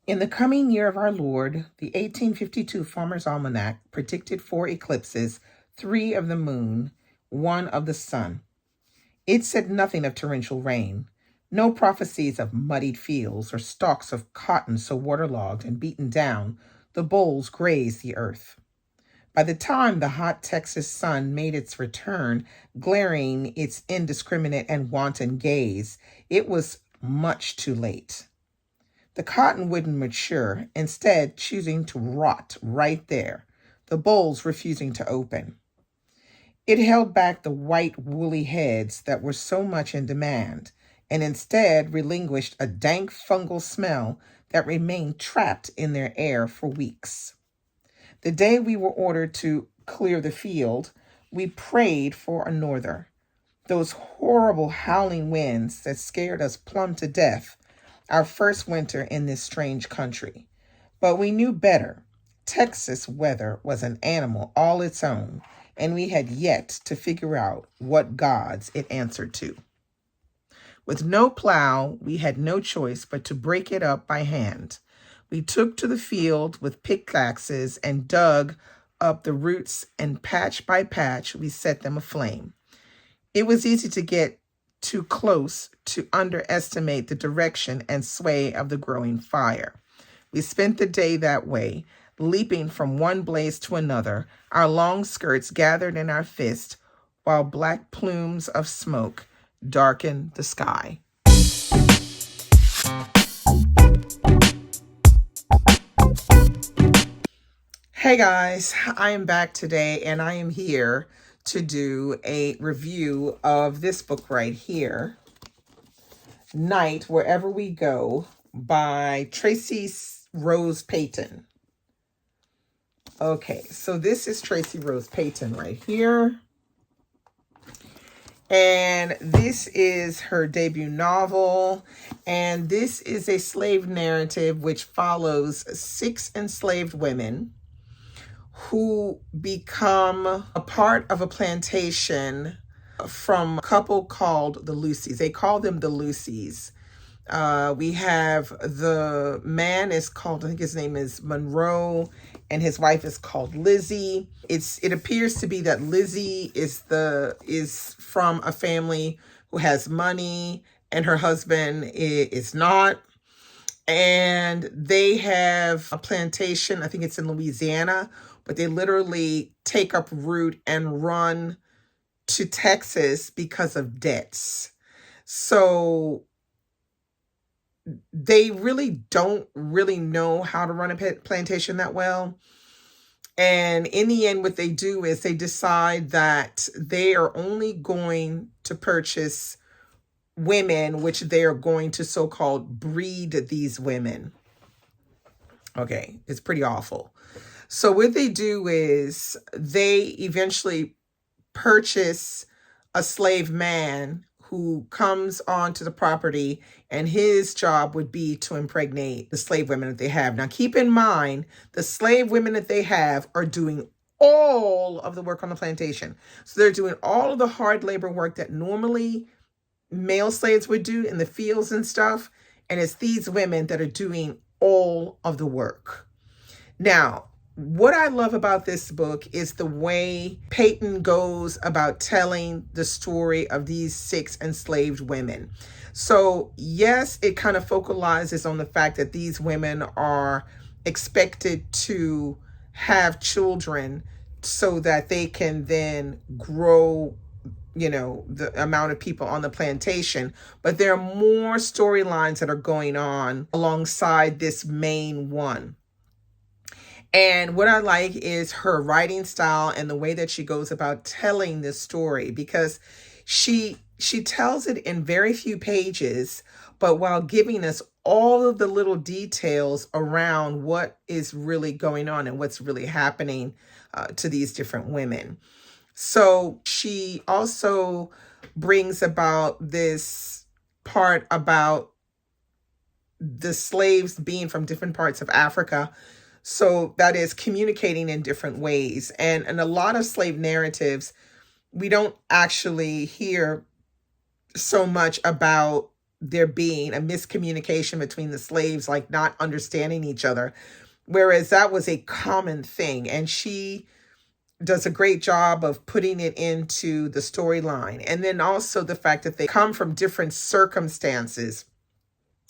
In the coming year of our Lord, the 1852 Farmer's Almanac predicted 4 eclipses, 3 of the moon, 1 of the sun. It said nothing of torrential rain, no prophecies of muddied fields or stalks of cotton so waterlogged and beaten down the bolls grazed the earth. By the time the hot Texas sun made its return, glaring its indiscriminate and wanton gaze, it was much too late. The cotton wouldn't mature, instead choosing to rot right there, the bolls refusing to open. It held back the white woolly heads that were so much in demand, and instead relinquished a dank fungal smell that remained trapped in their air for weeks. The day we were ordered to clear the field, we prayed for a norther. Those horrible howling winds that scared us plumb to death, our first winter in this strange country. But we knew better. Texas weather was an animal all its own, and we had yet to figure out what gods it answered to. With no plow, we had no choice but to break it up by hand. We took to the field with pickaxes and dug up the roots, and patch by patch we set them aflame. It was easy to get too close to underestimate the direction and sway of the growing fire. We spent the day that way, leaping from one blaze to another, our long skirts gathered in our fists, while black plumes of smoke darkened the sky. Hey guys, I am back today and I am here to do a review of this book right here, Night Wherever We Go by Tracy Rose Payton. Okay, so this is Tracy Rose Payton right here. And this is her debut novel. And this is a slave narrative which follows 6 enslaved women who become a part of a plantation from a couple called the Lucys. They call them the Lucys. We have the man is called, I think his name is Monroe, and his wife is called Lizzie. It appears to be that Lizzie is from a family who has money, and her husband is not. And they have a plantation, I think it's in Louisiana, but they literally take up root and run to Texas because of debts. So they really don't really know how to run a plantation that well. And in the end, what they do is they decide that they are only going to purchase women, which they are going to so-called breed these women. Okay, it's pretty awful. So what they do is they eventually purchase a slave man who comes onto the property, and his job would be to impregnate the slave women that they have. Now, keep in mind, the slave women that they have are doing all of the work on the plantation. So they're doing all of the hard labor work that normally male slaves would do in the fields and stuff. And it's these women that are doing all of the work. Now, what I love about this book is the way Payton goes about telling the story of these 6 enslaved women. So yes, it kind of focalizes on the fact that these women are expected to have children so that they can then grow, the amount of people on the plantation. But there are more storylines that are going on alongside this main one. And what I like is her writing style and the way that she goes about telling this story, because she tells it in very few pages, but while giving us all of the little details around what is really going on and what's really happening to these different women. So she also brings about this part about the slaves being from different parts of Africa. So that is communicating in different ways. And in a lot of slave narratives, we don't actually hear so much about there being a miscommunication between the slaves, like not understanding each other, whereas that was a common thing. And she does a great job of putting it into the storyline. And then also the fact that they come from different circumstances.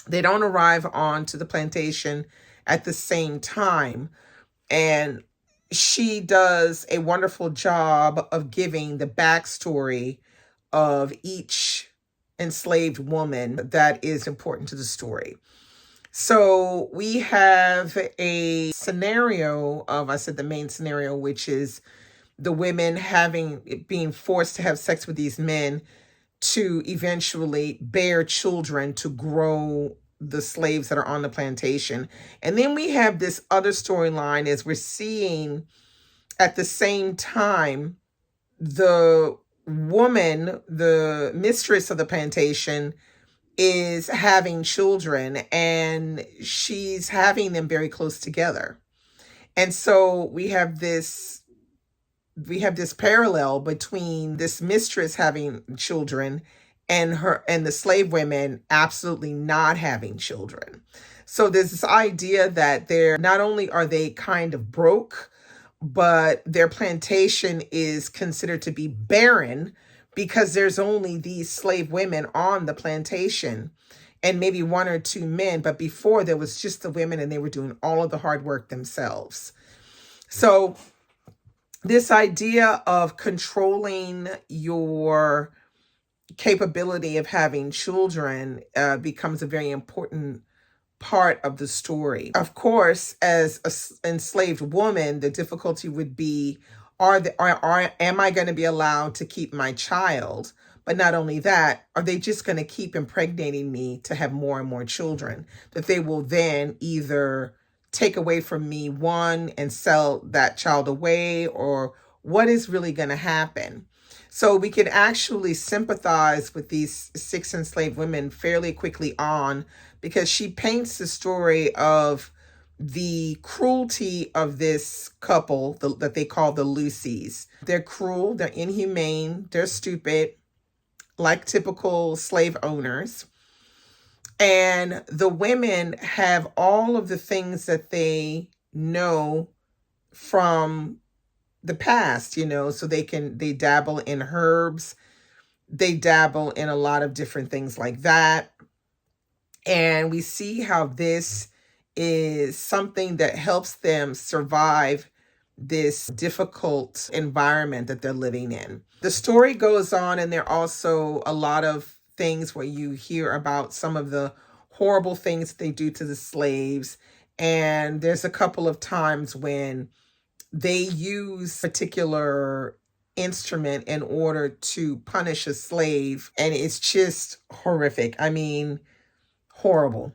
They don't arrive onto the plantation at the same time. And she does a wonderful job of giving the backstory of each enslaved woman that is important to the story. So we have a scenario of, I said the main scenario, which is the women being forced to have sex with these men to eventually bear children to grow the slaves that are on the plantation. And then we have this other storyline as we're seeing at the same time the woman, the mistress of the plantation, is having children, and she's having them very close together. And so we have this parallel between this mistress having children and the slave women absolutely not having children. So there's this idea that they're not only are they kind of broke, but their plantation is considered to be barren because there's only these slave women on the plantation and maybe one or two men. But before, there was just the women and they were doing all of the hard work themselves. So this idea of controlling your capability of having children becomes a very important part of the story. Of course, as an enslaved woman, the difficulty would be, am I going to be allowed to keep my child? But not only that, are they just going to keep impregnating me to have more and more children that they will then either take away from me, one, and sell that child away, or what is really going to happen? So we can actually sympathize with these 6 enslaved women fairly quickly on, because she paints the story of the cruelty of this couple that they call the Lucys. They're cruel, they're inhumane, they're stupid, like typical slave owners. And the women have all of the things that they know from the past, so they dabble in herbs, they dabble in a lot of different things like that. And we see how this is something that helps them survive this difficult environment that they're living in. The story goes on, and there are also a lot of things where you hear about some of the horrible things they do to the slaves. And there's a couple of times when they use a particular instrument in order to punish a slave, and it's just horrific. I mean, horrible.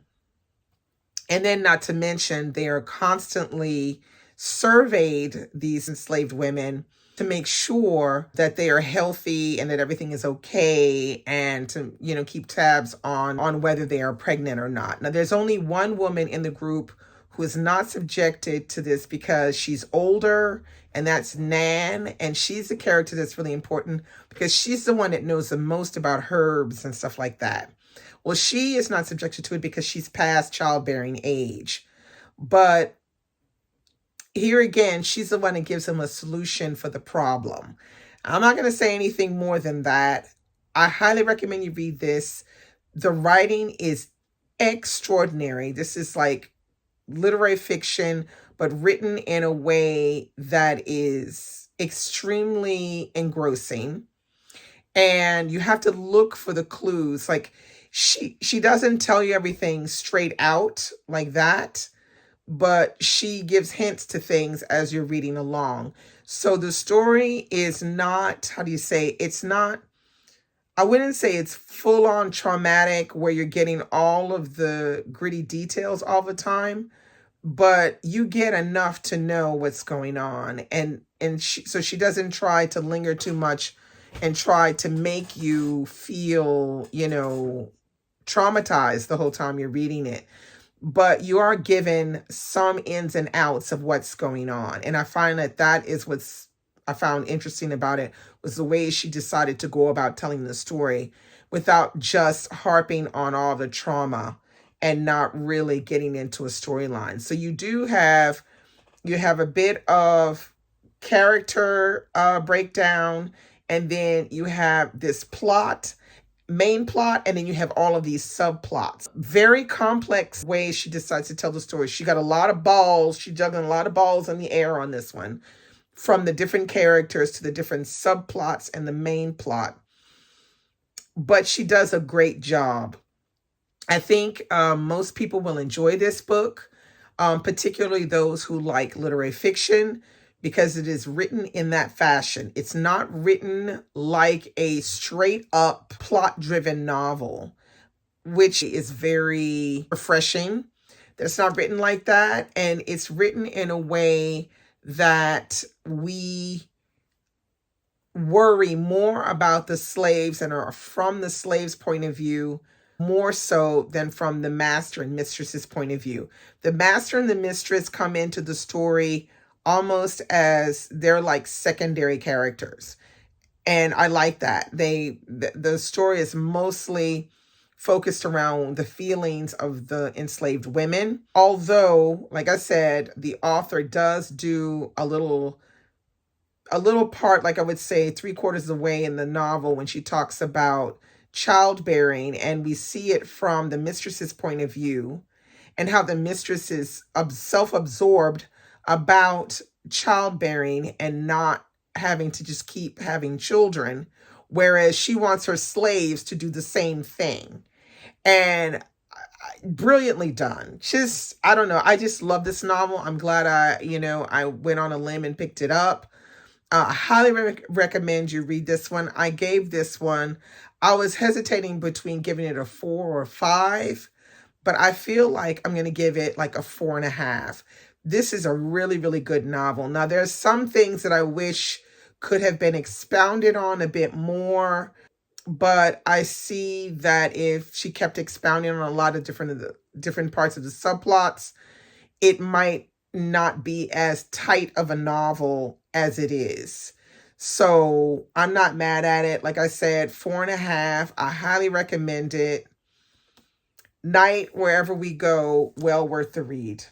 And then not to mention, they are constantly surveyed, these enslaved women, to make sure that they are healthy and that everything is okay, and to, keep tabs on whether they are pregnant or not. Now, there's only one woman in the group who is not subjected to this because she's older, and that's Nan. And she's the character that's really important because she's the one that knows the most about herbs and stuff like that. Well, she is not subjected to it because she's past childbearing age. But here again, she's the one that gives them a solution for the problem. I'm not going to say anything more than that. I highly recommend you read this. The writing is extraordinary. This is like literary fiction, but written in a way that is extremely engrossing. And you have to look for the clues. Like, she doesn't tell you everything straight out like that, but she gives hints to things as you're reading along. So the story is not, I wouldn't say it's full on traumatic where you're getting all of the gritty details all the time, but you get enough to know what's going on. So she doesn't try to linger too much and try to make you feel, traumatized the whole time you're reading it. But you are given some ins and outs of what's going on. And I find that is what's I found interesting about it, was the way she decided to go about telling the story. without just harping on all the trauma and not really getting into a storyline. So you have a bit of character breakdown, and then you have this main plot, and then you have all of these subplots. Very complex way she decides to tell the story. She got a lot of balls. She juggling a lot of balls in the air on this one, from the different characters to the different subplots and the main plot. But she does a great job. I think most people will enjoy this book, particularly those who like literary fiction, because it is written in that fashion. It's not written like a straight up plot driven novel, which is very refreshing. That's not written like that. And it's written in a way that we worry more about the slaves and are from the slaves' point of view more so than from the master and mistress's point of view. The master and the mistress come into the story almost as they're like secondary characters. And I like that. The story is mostly focused around the feelings of the enslaved women. Although, like I said, the author does do a little part, like I would say 3/4 of the way in the novel, when she talks about childbearing, and we see it from the mistress's point of view, and how the mistress is self-absorbed about childbearing and not having to just keep having children, whereas she wants her slaves to do the same thing. And brilliantly done. Just, I don't know, I just love this novel. I'm glad I went on a limb and picked it up. I highly recommend you read this one. I gave this one, I was hesitating between giving it a 4 or 5, but I feel like I'm going to give it like a 4.5. This is a really, really good novel. Now, there's some things that I wish could have been expounded on a bit more, but I see that if she kept expounding on a lot of different parts of the subplots, it might not be as tight of a novel as it is. So I'm not mad at it. Like I said, 4.5. I highly recommend it. Night, Wherever We Go, well worth the read.